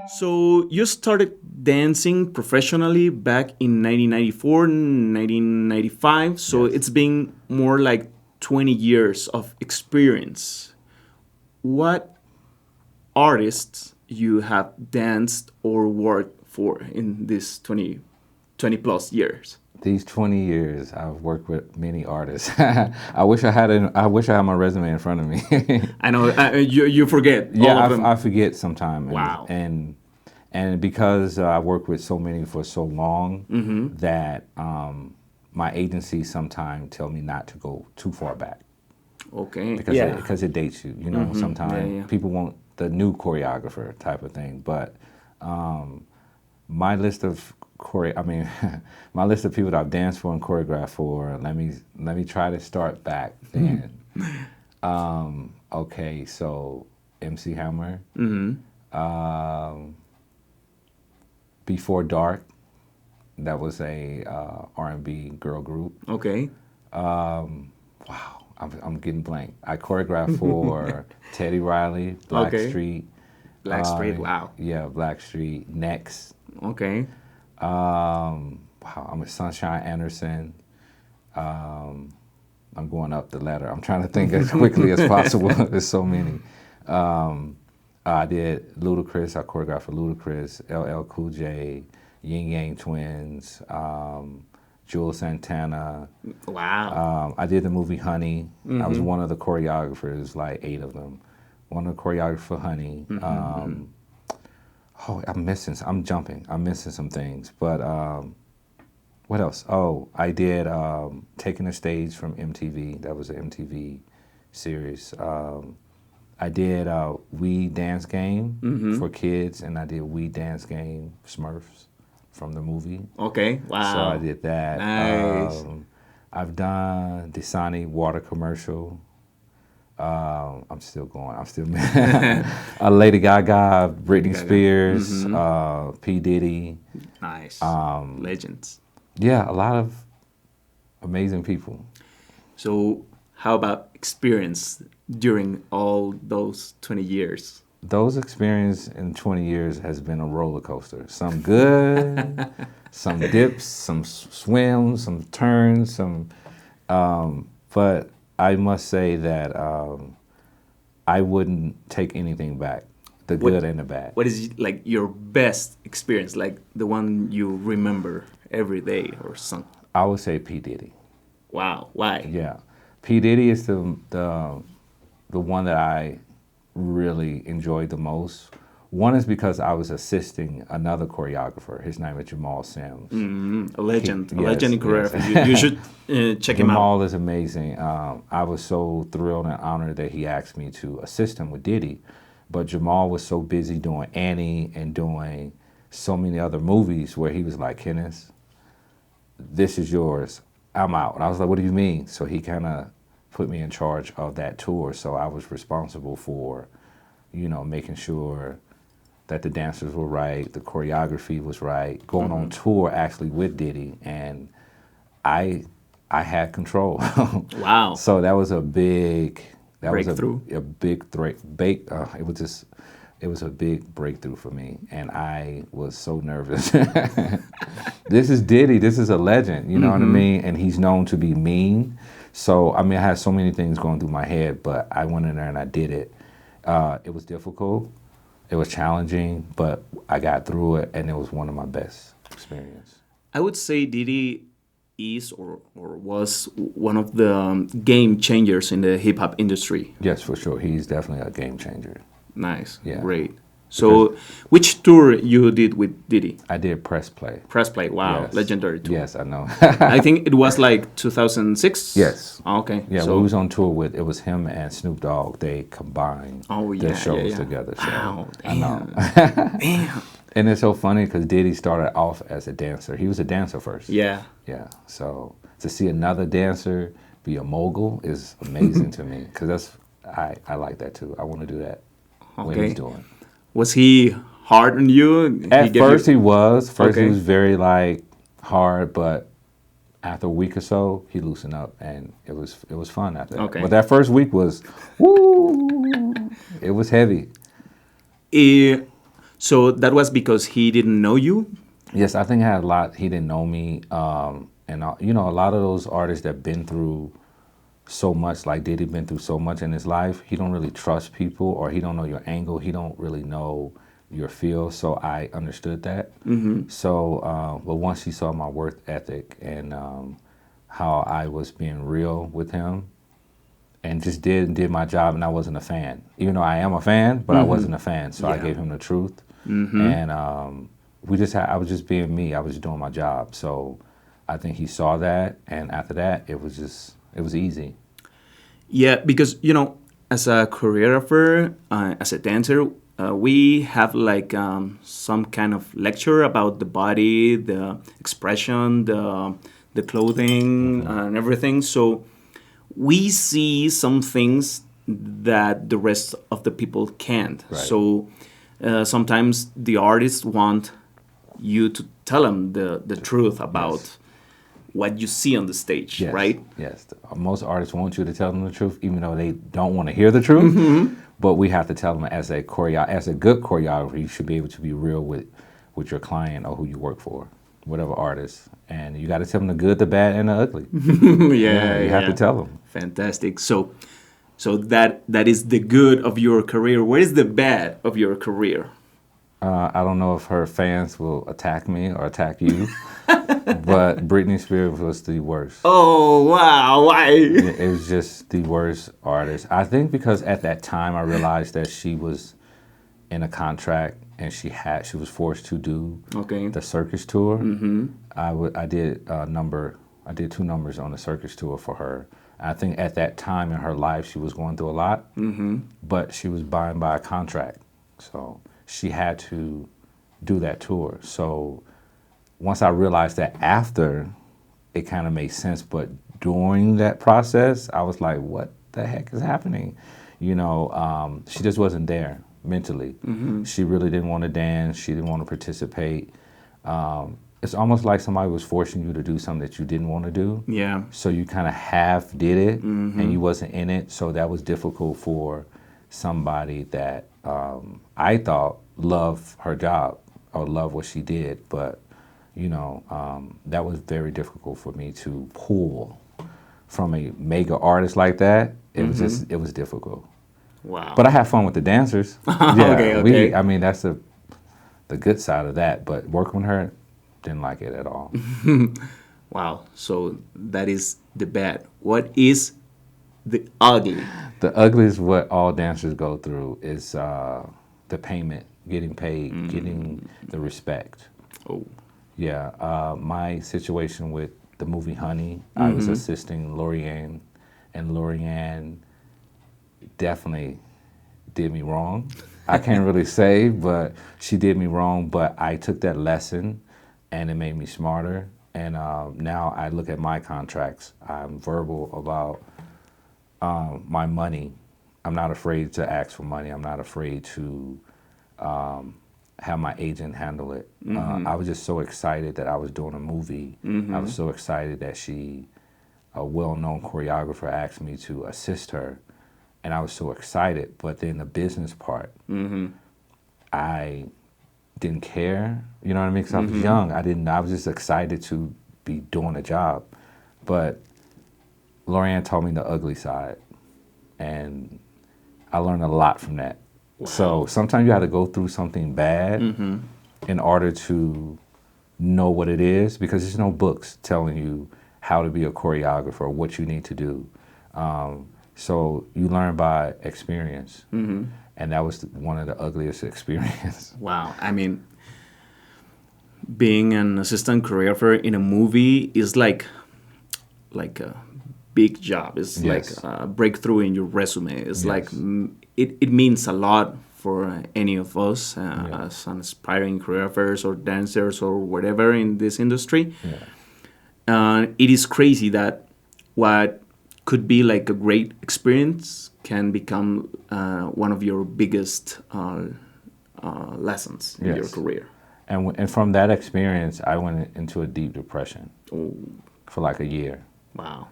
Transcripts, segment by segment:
So you started dancing professionally back in 1994, 1995. So Yes. it's been more like 20 years of experience. What artists you have danced or worked for in this 20 plus years? These 20 years, I've worked with many artists. I wish I had my resume in front of me. I know you forget all Yeah, of them. I forget sometime, Wow. and because I worked with so many for so long that my agency sometimes tell me not to go too far back Okay. because Yeah. it dates you. You know, Yeah. sometimes Yeah. people want the new choreographer type of thing, but my list of I mean, my list of people that I've danced for and choreographed for. Let me try to start back then. Okay, so MC Hammer, um, Before Dark, that was a R&B girl group. Okay. Wow, I'm getting blank. I choreographed for Teddy Riley, Okay. Blackstreet. Blackstreet. Wow. Yeah, Blackstreet. Next. Okay. Wow, I'm a Sunshine Anderson. I'm going up the ladder. I'm trying to think as quickly as possible. There's so many. I did Ludacris. I choreographed for Ludacris, LL Cool J, Yin Yang Twins, Jules Santana. Wow. I did the movie Honey. I was one of the choreographers, like 8 of them. One of the choreographers for Honey. Oh, I'm jumping. I'm missing some things. But what else? Oh, I did Taking the Stage from MTV. That was an MTV series. I did We Dance Game for kids, and I did We Dance Game Smurfs from the movie. Okay. Wow. So I did that. Nice. I've done Dasani water commercial. I'm still going. I'm still Lady Gaga, Britney Gaga. Spears, P. Diddy. Nice. Legends. Yeah, a lot of amazing people. So, how about experience during all those 20 years? Those experiences in 20 years has been a roller coaster. Some good, some dips, some swims, some turns, but I must say that I wouldn't take anything back, the good and the bad. What is like your best experience, like the one you remember every day or something? I would say P. Diddy. Wow. Why? Yeah, P. Diddy is the one that I really enjoyed the most. One is because I was assisting another choreographer. His name is Jamal Sims. A legend. A Yes, legend in yes. choreography. You should check him out. Jamal is amazing. I was so thrilled and honored that he asked me to assist him with Diddy. But Jamal was so busy doing Annie and doing so many other movies where he was like, Kennis, this is yours. I'm out. And I was like, what do you mean? So he kind of put me in charge of that tour. So I was responsible for, making sure that the dancers were right, the choreography was right, going on tour actually with Diddy, and I had control. Wow. So that was a big Breakthrough. It was a big breakthrough for me, and I was so nervous. This is Diddy. This is a legend. You know what I mean? And he's known to be mean. So I mean, I had so many things going through my head, but I went in there and I did it. It was difficult. It was challenging, but I got through it, and it was one of my best experiences. I would say Diddy is or was one of the game changers in the hip hop industry. Yes, for sure. He's definitely a game changer. Nice. Yeah. Great. So, which tour you did with Diddy? I did press play. Press play. Wow. Yes. Legendary tour. Yes, I know. I think it was like 2006. Yes. Okay. Yeah, So, we was on tour with, it was him and Snoop Dogg. They combined their shows together. So Wow. I know. Damn. And it's so funny because Diddy started off as a dancer. He was a dancer first. Yeah. Yeah. So to see another dancer be a mogul is amazing to me because I like that too. I want to do that. What he's doing. Was he hard on you? At first he was. First he Okay. was very like hard, but after a week or so he loosened up and it was fun after that. Okay. But that first week was woo. It was heavy. So that was because he didn't know you? Yes, I think I had a lot. He didn't know me, you know, a lot of those artists that been through so much, like Diddy been through so much in his life. He don't really trust people, or he don't know your angle. He don't really know your feel. So I understood that. So, but once he saw my work ethic and how I was being real with him, and just did my job, and I wasn't a fan. Even though I am a fan, but I wasn't a fan. So I gave him the truth, and I was just being me. I was just doing my job. So I think he saw that, and after that, it was easy. Yeah, because as a choreographer, as a dancer, we have like some kind of lecture about the body, the expression, the clothing, and everything. So we see some things that the rest of the people can't. Right. So sometimes the artists want you to tell them the truth about what you see on the stage, Yes, right? yes. Most artists want you to tell them the truth, even though they don't want to hear the truth. But we have to tell them as a good choreographer, you should be able to be real with your client or who you work for, whatever artist. And you got to tell them the good, the bad, and the ugly. You have to tell them. Fantastic. So that is the good of your career. Where is the bad of your career? I don't know if her fans will attack me or attack you, but Britney Spears was the worst. Oh, wow. Why? It was just the worst artist. I think because at that time I realized that she was in a contract and she was forced to do the circus tour. I did 2 numbers on the circus tour for her. I think at that time in her life she was going through a lot, but she was bound by a contract. So she had to do that tour. So once I realized that after, it kind of made sense. But during that process, I was like, what the heck is happening? She just wasn't there mentally. She really didn't want to dance. She didn't want to participate. It's almost like somebody was forcing you to do something that you didn't want to do. Yeah. So you kind of half did it and you wasn't in it. So that was difficult for somebody that I thought loved her job or loved what she did. But, that was very difficult for me to pull from a mega artist like that. It was it was difficult. Wow. But I had fun with the dancers. Okay. I mean, that's the good side of that. But working with her, didn't like it at all. Wow. So that is the bad. What is the ugly? The ugly is what all dancers go through is the payment, getting paid, getting the respect. Oh. Yeah. My situation with the movie Honey, I was assisting Lorianne, and Lorianne definitely did me wrong. I can't really say, but she did me wrong. But I took that lesson, and it made me smarter. And now I look at my contracts. I'm verbal about my money. I'm not afraid to ask for money. I'm not afraid to have my agent handle it. I was just so excited that I was doing a movie. I was so excited that a well-known choreographer, asked me to assist her. And I was so excited. But then the business part, I didn't care. You know what I mean? Because I was young. I was just excited to be doing a job. But Lorianne told me the ugly side. And I learned a lot from that. Wow. So sometimes you have to go through something bad in order to know what it is, because there's no books telling you how to be a choreographer or what you need to do. So you learn by experience. And that was one of the ugliest experiences. Wow. I mean, being an assistant choreographer in a movie is like a big job. It's like a breakthrough in your resume. It's like it means a lot for any of us as an aspiring choreographers or dancers or whatever in this industry. It is crazy that what could be like a great experience can become one of your biggest lessons in your career. And from that experience, I went into a deep depression for like a year. Wow.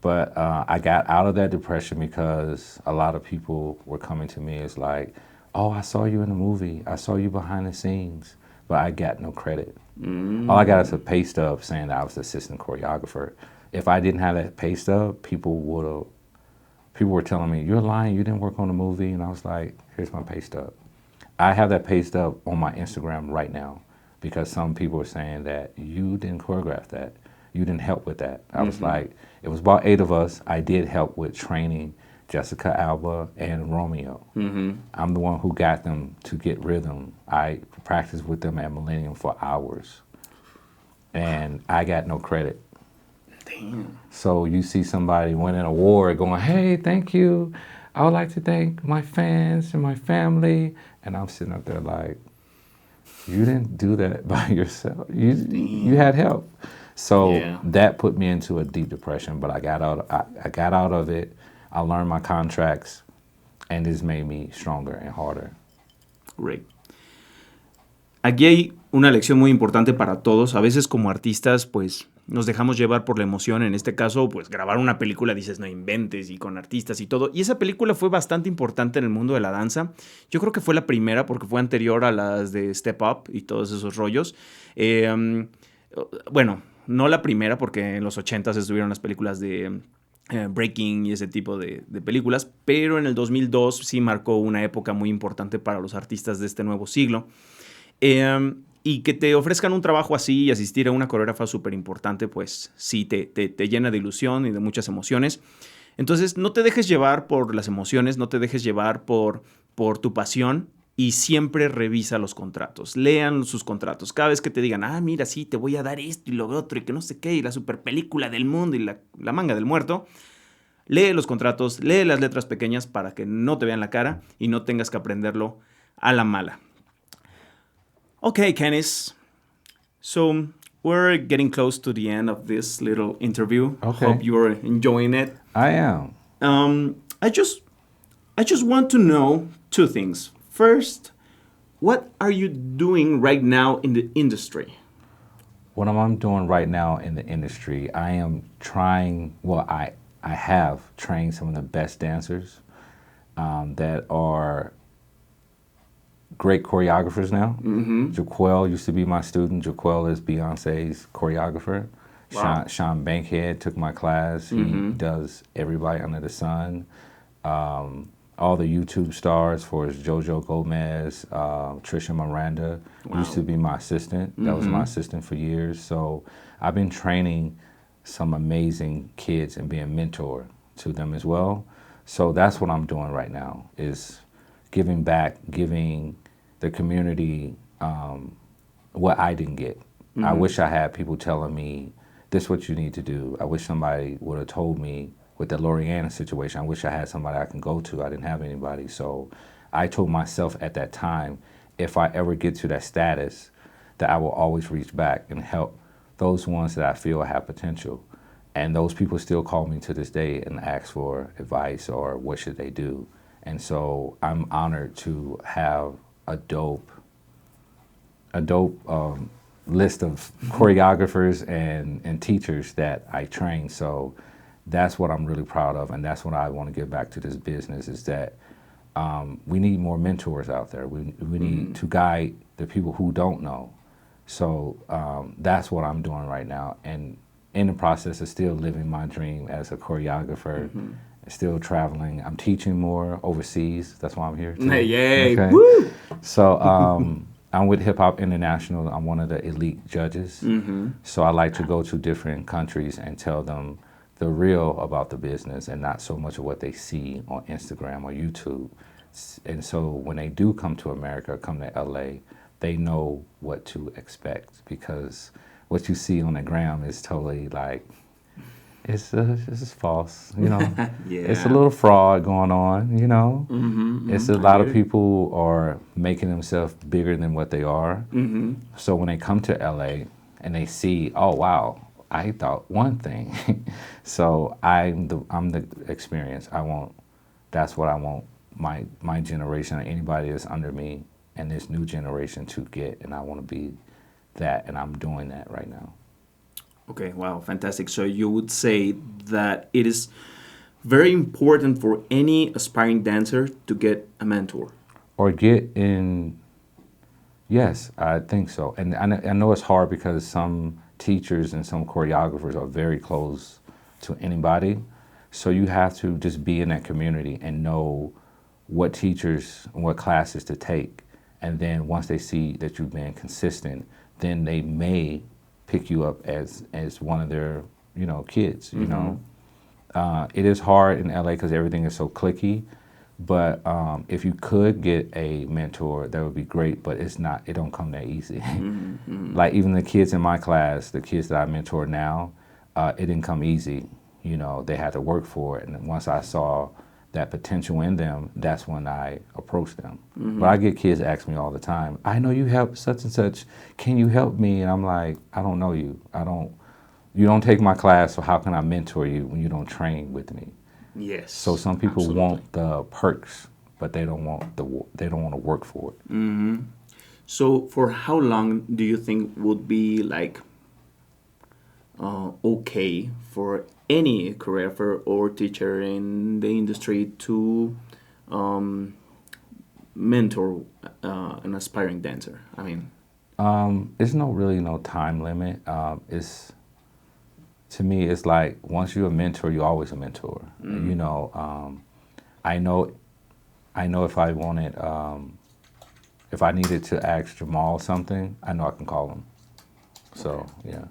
But I got out of that depression because a lot of people were coming to me as like, oh, I saw you in the movie. I saw you behind the scenes, but I got no credit. All I got is a pay stub saying that I was the assistant choreographer. If I didn't have that pay stub, people were telling me, you're lying, you didn't work on the movie. And I was like, here's my pay stub. I have that pay stub on my Instagram right now because some people were saying that you didn't choreograph that. You didn't help with that. I was like, it was about 8 of us. I did help with training Jessica Alba and Romeo. I'm the one who got them to get rhythm. I practiced with them at Millennium for hours. And I got no credit. Damn. So you see somebody win an award going, hey, thank you. I would like to thank my fans and my family. And I'm sitting up there like, you didn't do that by yourself. You had help. So that put me into a deep depression, but I got out of it. I learned my contracts, and this made me stronger and harder. Great. Aquí hay una lección muy importante para todos. A veces como artistas, pues nos dejamos llevar por la emoción. En este caso, pues grabar una película, dices, no inventes, y con artistas y todo. Y esa película fue bastante importante en el mundo de la danza. Yo creo que fue la primera porque fue anterior a las de Step Up y todos esos rollos. Bueno, no la primera porque en los 80s estuvieron las películas de Breaking y ese tipo de películas, pero en el 2002 sí marcó una época muy importante para los artistas de este nuevo siglo. Y que te ofrezcan un trabajo así y asistir a una coreógrafa súper importante, pues sí, te llena de ilusión y de muchas emociones. Entonces, no te dejes llevar por las emociones, no te dejes llevar por tu pasión y siempre revisa los contratos. Lean sus contratos. Cada vez que te digan, mira, sí, te voy a dar esto y lo otro y que no sé qué, y la super película del mundo y la manga del muerto, lee los contratos, lee las letras pequeñas para que no te vean la cara y no tengas que aprenderlo a la mala. Okay, Kennis. So we're getting close to the end of this little interview. Okay. Hope you're enjoying it. I am. I just want to know 2 things. First, what are you doing right now in the industry? What I'm doing right now in the industry, I am trying, I have trained some of the best dancers that are great choreographers now. Jaquel used to be my student. Jaquel is Beyonce's choreographer. Wow. Sean Bankhead took my class. He does Everybody Under the Sun. All the YouTube stars for Jojo Gomez, Trisha Miranda used to be my assistant. That was my assistant for years. So I've been training some amazing kids and being mentor to them as well. So that's what I'm doing right now is giving back, giving the community what I didn't get. I wish I had people telling me, this is what you need to do. I wish somebody would have told me with the Lorianna situation. I wish I had somebody I can go to. I didn't have anybody. So I told myself at that time, if I ever get to that status, that I will always reach back and help those ones that I feel have potential. And those people still call me to this day and ask for advice or what should they do. And so I'm honored to have a dope list of choreographers and teachers that I train. So that's what I'm really proud of, and that's what I want to give back to this business is that we need more mentors out there. We need to guide the people who don't know. So that's what I'm doing right now, and in the process of still living my dream as a choreographer, still traveling. I'm teaching more overseas. That's why I'm here too. Yay! Okay. Woo! So I'm with Hip Hop International. I'm one of the elite judges. So I like to go to different countries and tell them the real about the business and not so much of what they see on Instagram or YouTube. And so when they do come to America, come to LA, they know what to expect because what you see on the gram is totally like, it's just false, you know. It's a little fraud going on, you know. It's a lot of people are making themselves bigger than what they are. So when they come to LA and they see, oh wow, I thought one thing. So I'm the experience. That's what I want my generation or anybody that's under me and this new generation to get, and I want to be that, and I'm doing that right now. Okay, wow, fantastic. So you would say that it is very important for any aspiring dancer to get a mentor. or get in. Yes, I think so. And I know it's hard because some teachers and some choreographers are very close to anybody. So you have to just be in that community and know what teachers and what classes to take. And then once they see that you've been consistent, then they may pick you up as one of their, kids, you know. It is hard in LA because everything is so cliquey. But if you could get a mentor, that would be great, but it don't come that easy. Like even the kids in my class, the kids that I mentor now, it didn't come easy. They had to work for it. And once I saw that potential in them, that's when I approached them. But I get kids ask me all the time, I know you help such and such, can you help me? And I'm like, I don't know you. You don't take my class, so how can I mentor you when you don't train with me? Yes. So some people absolutely. want the perks, but they don't want to work for it. So for how long do you think would be like okay for any choreographer or teacher in the industry to mentor an aspiring dancer? I mean, It's really no time limit. To me, it's like once you're a mentor, you're always a mentor. I know if I wanted, if I needed to ask Jamal something, I know I can call him. So, yeah.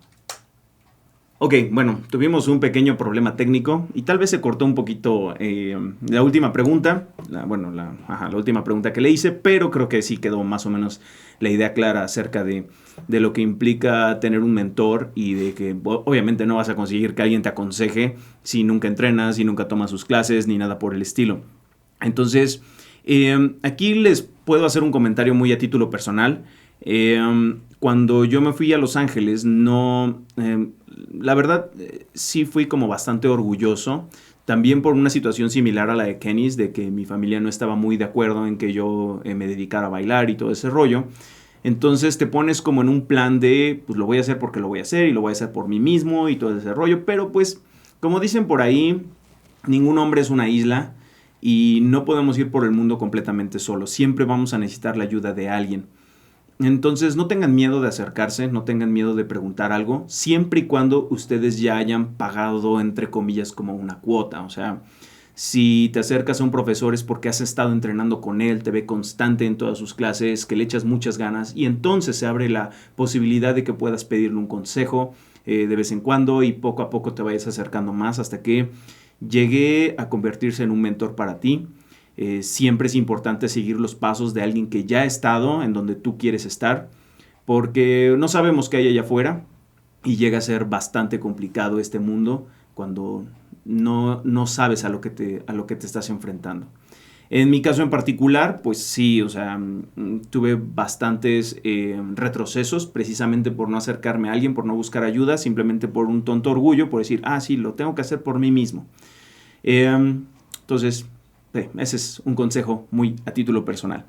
Ok, bueno, tuvimos un pequeño problema técnico y tal vez se cortó un poquito la última pregunta, la última pregunta que le hice, pero creo que sí quedó más o menos la idea clara acerca de lo que implica tener un mentor y de que obviamente no vas a conseguir que alguien te aconseje si nunca entrenas, si nunca tomas sus clases, ni nada por el estilo. Entonces, aquí les puedo hacer un comentario muy a título personal. Cuando yo me fui a Los Ángeles, la verdad, sí fui como bastante orgulloso, también por una situación similar a la de Kennis, de que mi familia no estaba muy de acuerdo en que yo me dedicara a bailar y todo ese rollo. Entonces te pones como en un plan de, pues lo voy a hacer porque lo voy a hacer y lo voy a hacer por mí mismo y todo ese rollo, pero pues, como dicen por ahí, ningún hombre es una isla y no podemos ir por el mundo completamente solos, siempre vamos a necesitar la ayuda de alguien. Entonces no tengan miedo de acercarse, no tengan miedo de preguntar algo, siempre y cuando ustedes ya hayan pagado, entre comillas, como una cuota. O sea, si te acercas a un profesor es porque has estado entrenando con él, te ve constante en todas sus clases, que le echas muchas ganas y entonces se abre la posibilidad de que puedas pedirle un consejo de vez en cuando y poco a poco te vayas acercando más hasta que llegue a convertirse en un mentor para ti. Siempre es importante seguir los pasos de alguien que ya ha estado en donde tú quieres estar, porque no sabemos qué hay allá afuera y llega a ser bastante complicado este mundo cuando no sabes a lo que te estás enfrentando. En mi caso en particular, pues sí, o sea, tuve bastantes retrocesos precisamente por no acercarme a alguien, por no buscar ayuda, simplemente por un tonto orgullo, por decir, sí, lo tengo que hacer por mí mismo. Entonces, ese es un consejo muy a título personal.